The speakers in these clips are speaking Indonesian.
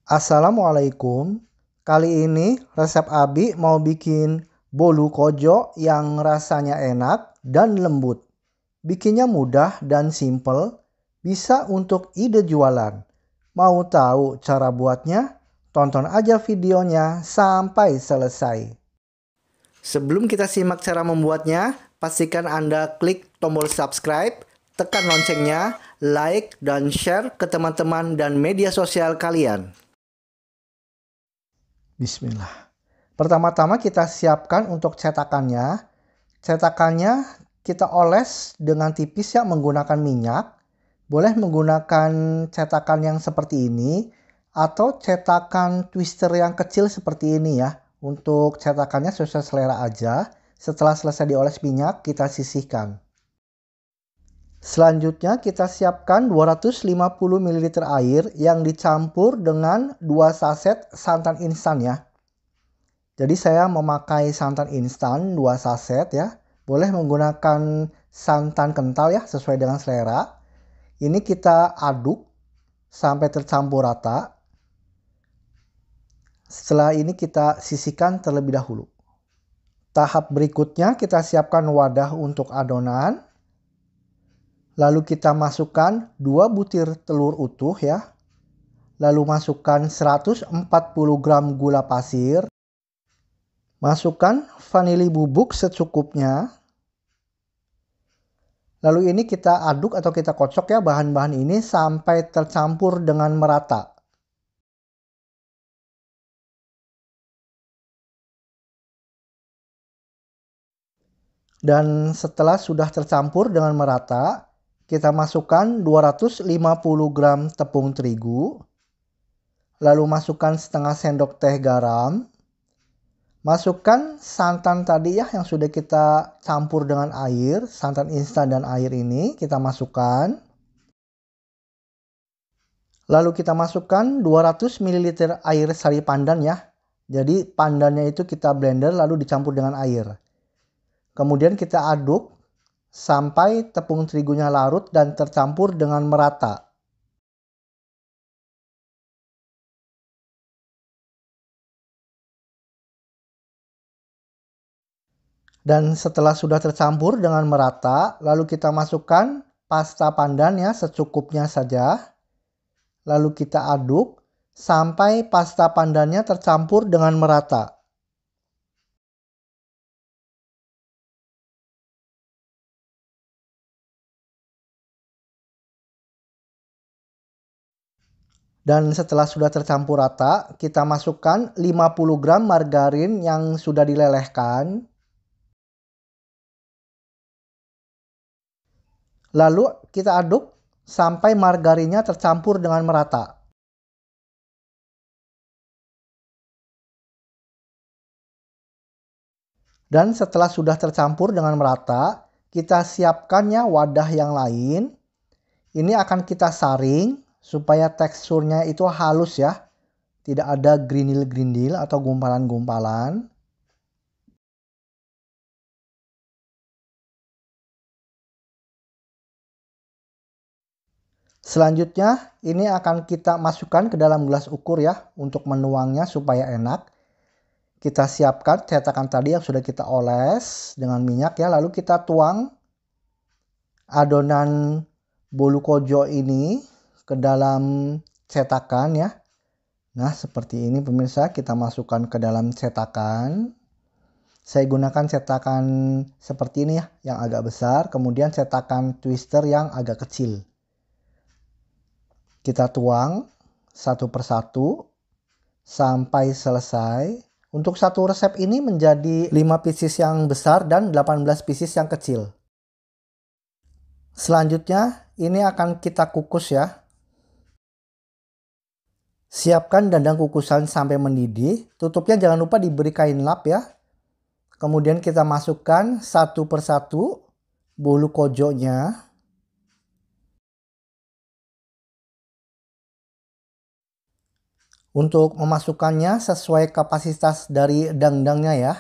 Assalamualaikum. Kali ini resep Abi mau bikin bolu kojo yang rasanya enak dan lembut. Bikinnya mudah dan simple, bisa untuk ide jualan. Mau tahu cara buatnya? Tonton aja videonya sampai selesai. Sebelum kita simak cara membuatnya, pastikan Anda klik tombol subscribe, tekan loncengnya, like, dan share ke teman-teman dan media sosial kalian. Bismillah. Pertama-tama kita siapkan untuk cetakannya. Cetakannya kita oles dengan tipis ya menggunakan minyak. Boleh menggunakan cetakan yang seperti ini atau cetakan twister yang kecil seperti ini ya. Untuk cetakannya sesuai selera aja. Setelah selesai dioles minyak, kita sisihkan. Selanjutnya kita siapkan 250 ml air yang dicampur dengan 2 saset santan instan ya. Jadi saya memakai santan instan 2 saset ya. Boleh menggunakan santan kental ya sesuai dengan selera. Ini kita aduk sampai tercampur rata. Setelah ini kita sisihkan terlebih dahulu. Tahap berikutnya kita siapkan wadah untuk adonan. Lalu kita masukkan 2 butir telur utuh ya. Lalu masukkan 140 gram gula pasir. Masukkan vanili bubuk secukupnya. Lalu ini kita aduk atau kita kocok ya bahan-bahan ini sampai tercampur dengan merata. Dan setelah sudah tercampur dengan merata, kita masukkan 250 gram tepung terigu. Lalu masukkan setengah sendok teh garam. Masukkan santan tadi ya yang sudah kita campur dengan air, santan instan dan air ini kita masukkan. Lalu kita masukkan 200 ml air sari pandan ya. Jadi pandannya itu kita blender lalu dicampur dengan air. Kemudian kita aduk sampai tepung terigunya larut dan tercampur dengan merata. Dan setelah sudah tercampur dengan merata, lalu kita masukkan pasta pandan ya secukupnya saja. Lalu kita aduk sampai pasta pandannya tercampur dengan merata. Dan setelah sudah tercampur rata, kita masukkan 50 gram margarin yang sudah dilelehkan. Lalu kita aduk sampai margarinnya tercampur dengan merata. Dan setelah sudah tercampur dengan merata, kita siapkannya wadah yang lain. Ini akan kita saring supaya teksturnya itu halus ya. Tidak ada grindil-grindil atau gumpalan-gumpalan. Selanjutnya ini akan kita masukkan ke dalam gelas ukur ya untuk menuangnya supaya enak. Kita siapkan cetakan tadi yang sudah kita oles dengan minyak ya. Lalu kita tuang adonan bolu kojo ini ke dalam cetakan ya. Nah seperti ini pemirsa, kita masukkan ke dalam cetakan. Saya gunakan cetakan seperti ini ya yang agak besar. Kemudian cetakan twister yang agak kecil. Kita tuang satu persatu sampai selesai. Untuk satu resep ini menjadi 5 pieces yang besar dan 18 pieces yang kecil. Selanjutnya ini akan kita kukus ya. Siapkan dandang kukusan sampai mendidih. Tutupnya jangan lupa diberi kain lap ya. Kemudian kita masukkan satu persatu bolu kojonya. Untuk memasukkannya sesuai kapasitas dari dangdangnya ya.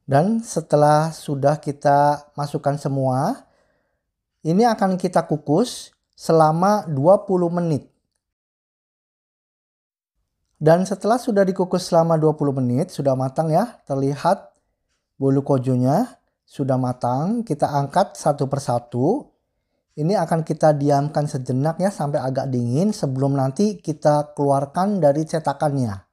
Dan setelah sudah kita masukkan semua, Ini akan kita kukus selama 20 menit. Dan setelah sudah dikukus selama 20 menit, sudah matang ya. Terlihat bolu kojonya sudah matang. Kita angkat satu persatu. Ini akan kita diamkan sejenak ya sampai agak dingin sebelum nanti kita keluarkan dari cetakannya.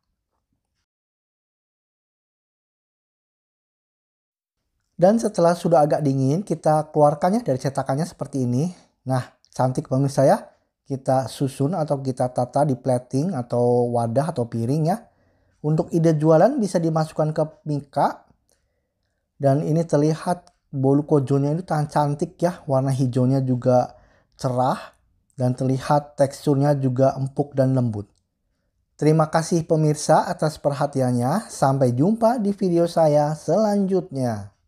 Dan setelah sudah agak dingin, kita keluarkannya dari cetakannya seperti ini. Nah, cantik pemirsa ya. Kita susun atau kita tata di plating atau wadah atau piring ya. Untuk ide jualan bisa dimasukkan ke mika. Dan ini terlihat bolu kojonya itu cantik ya. Warna hijaunya juga cerah. Dan terlihat teksturnya juga empuk dan lembut. Terima kasih pemirsa atas perhatiannya. Sampai jumpa di video saya selanjutnya.